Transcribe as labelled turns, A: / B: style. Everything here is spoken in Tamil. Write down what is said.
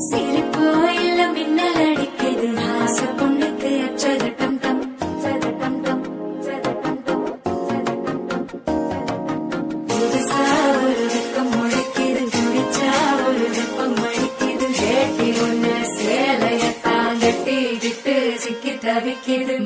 A: சிரிப்பு இல்ல மின்னல் அடிக்குது ஆச பொண்ணுக்கு அச்சதட்டம் டம் சதட்டம் டம் சதட்டம் டம் புதுசா ஒரு வெக்கம் முளைக்குது குடிச்சா ஒரு வெப்பம் அடிக்குது வேட்டி ஒண்ணு சேலையத்தான் கட்டிக்கிட்டு சிக்கி தவிக்குது